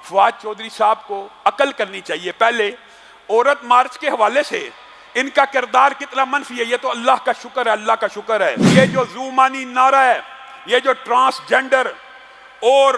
فواد چودھری صاحب کو عقل کرنی چاہیے. پہلے عورت مارچ کے حوالے سے ان کا کردار کتنا منفی ہے. یہ تو اللہ کا شکر ہے, اللہ کا شکر ہے. یہ جو زومانی نعرہ ہے, یہ جو ٹرانسجینڈر اور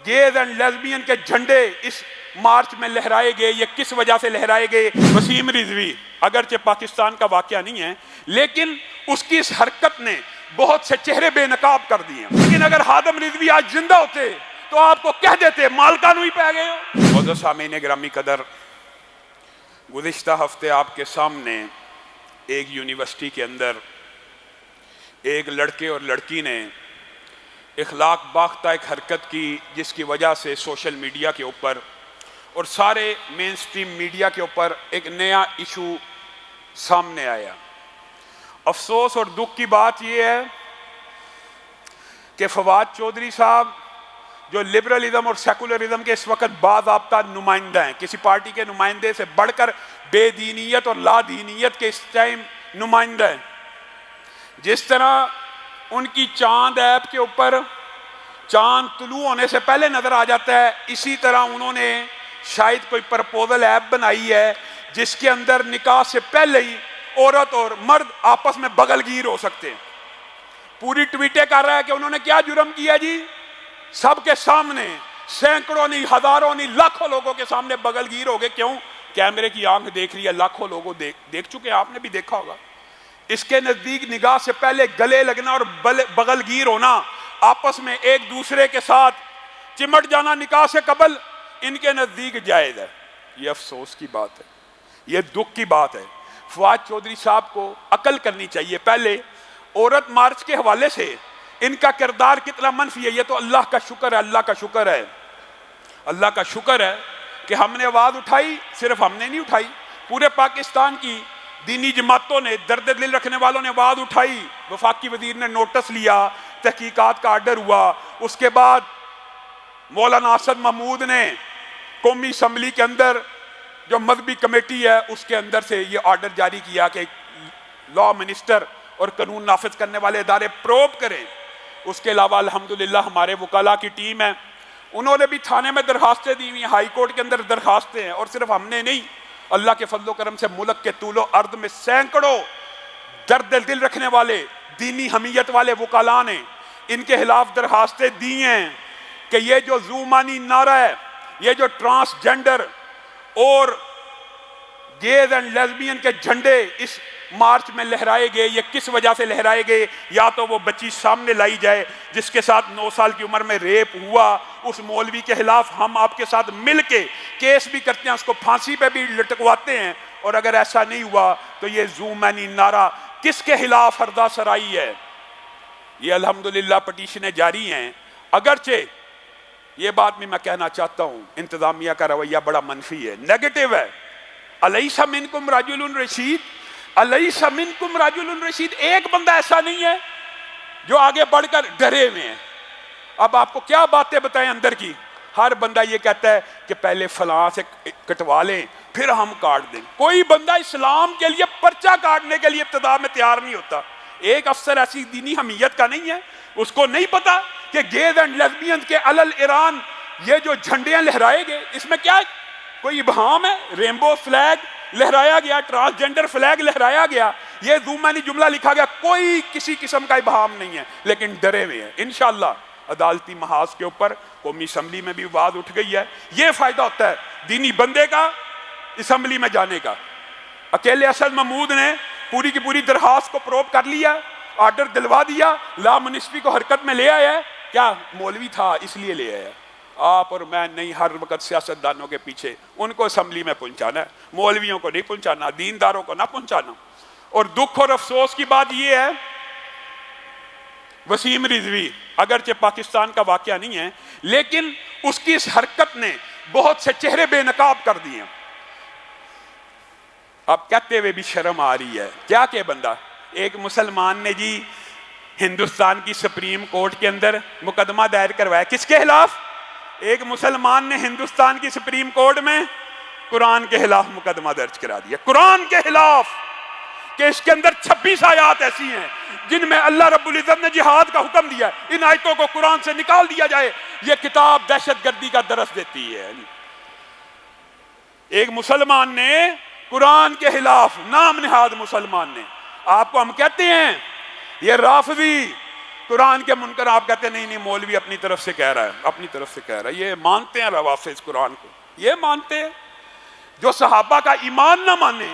گیز اینڈ لیزبین کے جھنڈے اس مارچ میں لہرائے گئے, یہ کس وجہ سے لہرائے گئے؟ وسیم رضوی اگرچہ پاکستان کا واقعہ نہیں ہے, لیکن اس کی اس حرکت نے بہت سے چہرے بے نقاب کر دیے. لیکن اگر ہادم رضوی آج زندہ ہوتے تو آپ کو کہہ دیتے مالکان ہوئی پہ گئے ہو. معزز سامعین گرامی قدر, گزشتہ ہفتے آپ کے سامنے ایک یونیورسٹی کے اندر ایک لڑکے اور لڑکی نے اخلاق باختہ ایک حرکت کی, جس کی وجہ سے سوشل میڈیا کے اوپر اور سارے مین سٹریم میڈیا کے اوپر ایک نیا ایشو سامنے آیا. افسوس اور دکھ کی بات یہ ہے کہ فواد چودھری صاحب جو لبرلزم اور سیکولرزم کے اس وقت باضابطہ نمائندہ ہیں, کسی پارٹی کے نمائندے سے بڑھ کر بے دینیت اور لا دینیت کے اس ٹائم نمائندہ ہیں. جس طرح ان کی چاند ایپ کے اوپر چاند طلوع ہونے سے پہلے نظر آ جاتا ہے, اسی طرح انہوں نے شاید کوئی پرپوزل ایپ بنائی ہے جس کے اندر نکاح سے پہلے ہی عورت اور مرد آپس میں بغل گیر ہو سکتے ہیں. پوری ٹویٹیں کر رہا ہے کہ انہوں نے کیا جرم کیا جی, سب کے سامنے سینکڑوں نہیں ہزاروں نہیں لاکھوں لوگوں کے سامنے بغل گیر ہو گئے. کیوں؟ کیمرے کی آنکھ دیکھ رہی ہے, لاکھوں لوگوں دیکھ چکے ہیں, آپ نے بھی دیکھا ہوگا. اس کے نزدیک نگاہ سے پہلے گلے لگنا اور بغل گیر ہونا, آپس میں ایک دوسرے کے ساتھ چمٹ جانا نکاح سے قبل ان کے نزدیک جائز ہے. یہ افسوس کی بات ہے, یہ دکھ کی بات ہے. فواد چودھری صاحب کو عقل کرنی چاہیے. پہلے عورت مارچ کے حوالے سے ان کا کردار کتنا منفی ہے. یہ تو اللہ کا شکر ہے, اللہ کا شکر ہے, اللہ کا شکر ہے کہ ہم نے آواز اٹھائی. صرف ہم نے نہیں اٹھائی, پورے پاکستان کی دینی جماعتوں نے, درد دل رکھنے والوں نے آواز اٹھائی. وفاقی وزیر نے نوٹس لیا, تحقیقات کا آرڈر ہوا. اس کے بعد مولانا اسد محمود نے قومی اسمبلی کے اندر جو مذہبی کمیٹی ہے اس کے اندر سے یہ آرڈر جاری کیا کہ لا منسٹر اور قانون نافذ کرنے والے ادارے پروب کریں. اس کے علاوہ الحمدللہ ہمارے وکلاء کی ٹیم ہے, انہوں نے بھی تھانے میں درخواستیں دی ہوئی ہیں, ہائی کورٹ کے اندر درخواستیں ہیں. اور صرف ہم نے نہیں, اللہ کے فضل و کرم سے ملک کے طول و عرض میں سینکڑوں درد دل رکھنے والے دینی حمیت والے وکلاء نے ان کے خلاف درخواستیں دی ہیں کہ یہ جو زومانی نعرہ ہے, یہ جو ٹرانسجینڈر اور گیز اینڈ لیزبین کے جھنڈے اس مارچ میں لہرائے گئے, یہ کس وجہ سے لہرائے گئے؟ یا تو وہ بچی سامنے لائی جائے جس کے ساتھ 9 سال کی عمر میں ریپ ہوا, اس مولوی کے خلاف ہم آپ کے ساتھ مل کے کیس بھی کرتے ہیں, اس کو پھانسی پہ بھی لٹکواتے ہیں. اور اگر ایسا نہیں ہوا تو یہ زومانی نعرہ کس کے خلاف ہردہ سرائی ہے؟ یہ الحمدللہ پٹیشنیں جاری ہیں. اگرچہ یہ بات بھی میں کہنا چاہتا ہوں, انتظامیہ کا رویہ بڑا منفی ہے, نیگیٹو ہے. الیس منکم رجل رشید, الیس منکم رجل رشید, ایک بندہ ایسا نہیں ہے جو آگے بڑھ کر ڈرے ہوئے ہیں. اب آپ کو کیا باتیں بتائیں اندر کی, ہر بندہ یہ کہتا ہے کہ پہلے فلاں سے کٹوا لیں پھر ہم کاٹ دیں. کوئی بندہ اسلام کے لیے پرچہ کاٹنے کے لیے ابتدا میں تیار نہیں ہوتا. ایک افسر ایسی دینی حمیت کا نہیں ہے, اس کو نہیں پتا کہ گیز اینڈ لیزبین کے علل ایران یہ جو جھنڈیاں لہرائے گئے اس میں کیا کوئی ابہام ہے؟ رینبو فلیگ لہرایا گیا, ٹرانسجینڈر فلیگ لہرایا گیا, یہ زومانی جملہ لکھا گیا, کوئی کسی قسم کا ابہام نہیں ہے, لیکن ڈرے ہوئے ہیں. انشاءاللہ عدالتی محاذ کے اوپر قومی اسمبلی میں بھی آواز اٹھ گئی ہے. یہ فائدہ ہوتا ہے دینی بندے کا اسمبلی میں جانے کا. اکیلے اسد محمود نے پوری کی پوری درخواست کو پروب کر لیا, آرڈر دلوا دیا, لا منسٹری کو حرکت میں لے آیا ہے. کیا مولوی تھا اس لیے لے آیا؟ آپ اور میں نہیں, ہر وقت سیاستدانوں کے پیچھے ان کو اسمبلی میں پہنچانا ہے, مولویوں کو نہیں پہنچانا, دینداروں کو نہ پہنچانا. اور دکھ اور افسوس کی بات یہ ہے, وسیم رضوی اگرچہ پاکستان کا واقعہ نہیں ہے, لیکن اس کی اس حرکت نے بہت سے چہرے بے نقاب کر دیے. اب کہتے ہوئے بھی شرم آ رہی ہے. کیا کہ بندہ, ایک مسلمان نے جی ہندوستان کی سپریم کورٹ کے اندر مقدمہ دائر کروایا. کس کے خلاف؟ ایک مسلمان نے ہندوستان کی سپریم کورٹ میں قرآن کے خلاف مقدمہ درج کرا دیا. قرآن کے خلاف, کہ اس کے اندر 26 آیات ایسی ہیں جن میں اللہ رب العزت نے جہاد کا حکم دیا ہے. ان آیتوں کو قرآن سے نکال دیا جائے. یہ کتاب دہشت گردی کا درس دیتی ہے۔ ایک مسلمان نے قرآن کے خلاف، نام نہاد مسلمان نے، آپ کو ہم کہتے ہیں یہ رافضی قرآن کے منکر، آپ کہتے ہیں نہیں نہیں مولوی اپنی طرف سے کہہ رہا ہے، اپنی طرف سے کہہ رہا ہے۔ یہ مانتے ہیں روافض قرآن کو، یہ مانتے ہیں۔ جو صحابہ کا ایمان نہ مانے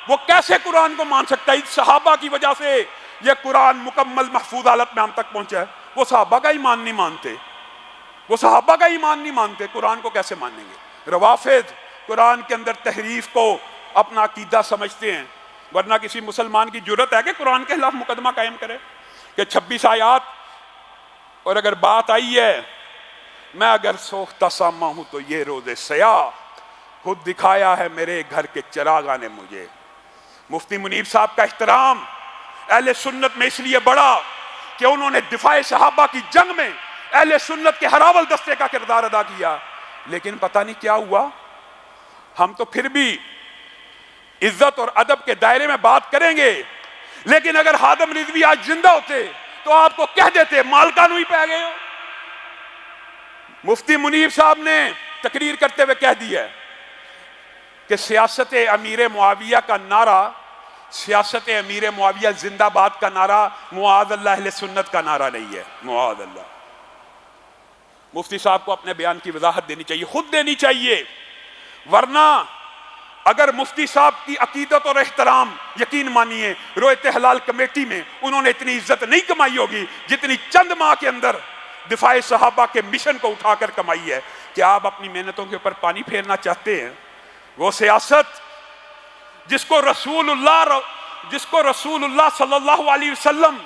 وہ کیسے قرآن کو مان سکتا ہے؟ صحابہ کی وجہ سے یہ قرآن مکمل محفوظ حالت میں ہم تک پہنچا ہے۔ وہ صحابہ کا ایمان نہیں مانتے، وہ صحابہ کا ایمان نہیں مانتے، قرآن کو کیسے مانیں گے؟ روافض قرآن کے اندر تحریف کو اپنا عقیدہ سمجھتے ہیں، ورنہ کسی مسلمان کی جرت ہے کہ قرآن کے خلاف مقدمہ قائم کرے کہ 26 آیات، اور اگر بات آئی ہے میں اگر سوختہ سامہ ہوں تو یہ روز سیاہ خود دکھایا ہے میرے گھر کے چراغاں نے مجھے۔ مفتی منیب صاحب کا احترام اہل سنت میں اس لیے بڑا کہ انہوں نے دفاع صحابہ کی جنگ میں اہل سنت کے ہراول دستے کا کردار ادا کیا، لیکن پتہ نہیں کیا ہوا، ہم تو پھر بھی عزت اور ادب کے دائرے میں بات کریں گے، لیکن اگر ہادم رضوی آج زندہ ہوتے تو آپ کو کہہ دیتے مالکانو ہی پہ گئے ہو۔ مفتی منیب صاحب نے تقریر کرتے ہوئے کہہ دیا کہ سیاست امیر معاویہ کا نعرہ، سیاست امیر معاویہ زندہ باد کا نعرہ معاذ اللہ اہل سنت کا نعرہ نہیں ہے، معاذ اللہ۔ مفتی صاحب کو اپنے بیان کی وضاحت دینی چاہیے، خود دینی چاہیے، ورنہ اگر مفتی صاحب کی عقیدت اور احترام، یقین مانیے رویت حلال کمیٹی میں انہوں نے اتنی عزت نہیں کمائی ہوگی جتنی چند ماہ کے اندر دفاع صحابہ کے مشن کو اٹھا کر کمائی ہے۔ کیا آپ اپنی محنتوں کے اوپر پانی پھیرنا چاہتے ہیں؟ وہ سیاست جس کو رسول اللہ صلی اللہ علیہ وسلم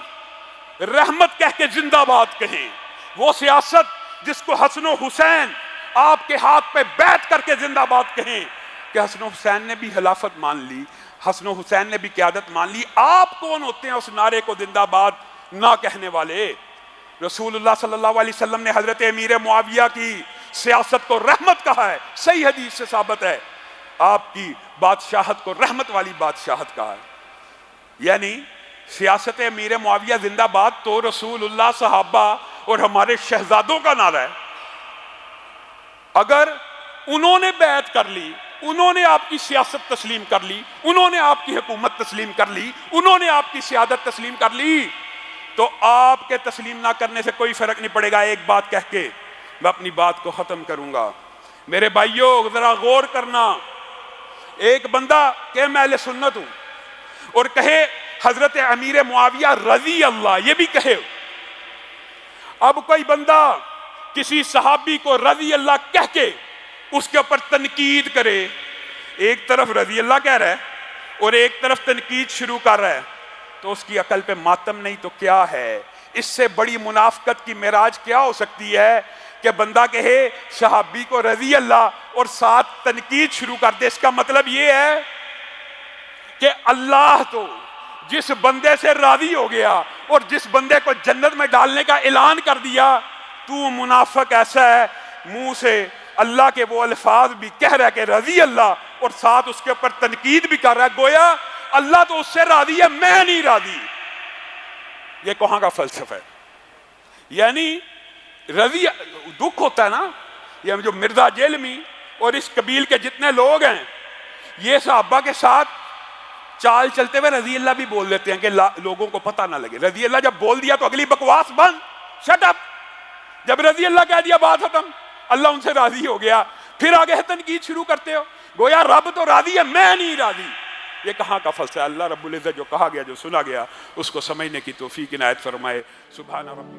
رحمت کہہ کے زندہ باد کہیں، وہ سیاست جس کو حسن و حسین آپ کے ہاتھ پہ بیعت کر کے زندہ باد کہیں کہ حسن و حسین نے بھی خلافت مان لی، حسن و حسین نے بھی قیادت مان لی، آپ کون ہوتے ہیں اس نعرے کو زندہ باد نہ کہنے والے؟ رسول اللہ صلی اللہ علیہ وسلم نے حضرت امیر معاویہ کی سیاست کو رحمت کہا ہے، صحیح حدیث سے ثابت ہے، آپ کی بادشاہت کو رحمت والی بادشاہت کہا ہے۔ یعنی سیاست امیر معاویہ زندہ باد تو رسول اللہ، صحابہ اور ہمارے شہزادوں کا نعرہ ہے۔ اگر انہوں نے بیعت کر لی، انہوں نے آپ کی سیاست تسلیم کر لی، انہوں نے آپ کی حکومت تسلیم کر لی، انہوں نے آپ کی سیادت تسلیم کر لی، تو آپ کے تسلیم نہ کرنے سے کوئی فرق نہیں پڑے گا۔ ایک بات کہہ کے میں اپنی بات کو ختم کروں گا، میرے بھائیوں ذرا غور کرنا۔ ایک بندہ کہ میں اہل سنت ہوں اور کہے حضرت امیر معاویہ رضی اللہ، یہ بھی کہے، اب کوئی بندہ کسی صحابی کو رضی اللہ کہہ کے اس کے اوپر تنقید کرے، ایک طرف رضی اللہ کہہ رہا ہے اور ایک طرف تنقید شروع کر رہا ہے، تو اس کی عقل پہ ماتم نہیں تو کیا ہے؟ اس سے بڑی منافقت کی معراج کیا ہو سکتی ہے کہ بندہ کہے صحابی کو رضی اللہ اور ساتھ تنقید شروع کر دے؟ اس کا مطلب یہ ہے کہ اللہ تو جس بندے سے راضی ہو گیا اور جس بندے کو جنت میں ڈالنے کا اعلان کر دیا، تو منافق ایسا ہے منہ سے اللہ کے وہ الفاظ بھی کہہ رہا ہے کہ رضی اللہ اور ساتھ اس کے اوپر تنقید بھی کر رہا ہے، گویا اللہ تو اس سے راضی ہے، میں نہیں راضی۔ یہ کہاں کا فلسفہ ہے؟ یعنی رضی، دکھ ہوتا ہے نا، یہ جو مرزا جیلمی اور اس قبیل کے جتنے لوگ ہیں، یہ صحابہ کے ساتھ چال چلتے ہوئے رضی اللہ بھی بول دیتے ہیں کہ لوگوں کو پتہ نہ لگے۔ رضی اللہ جب بول دیا تو اگلی بکواس بند، شٹ اپ۔ جب رضی اللہ کہہ دیا بات ختم، اللہ ان سے راضی ہو گیا، پھر آگے تنقید شروع کرتے ہو، گویا رب تو راضی ہے، میں نہیں راضی۔ یہ کہاں کا فلسفہ ہے؟ اللہ رب العزت جو کہا گیا، جو سنا گیا، اس کو سمجھنے کی توفیق عنایت فرمائے۔ سبحان ربی۔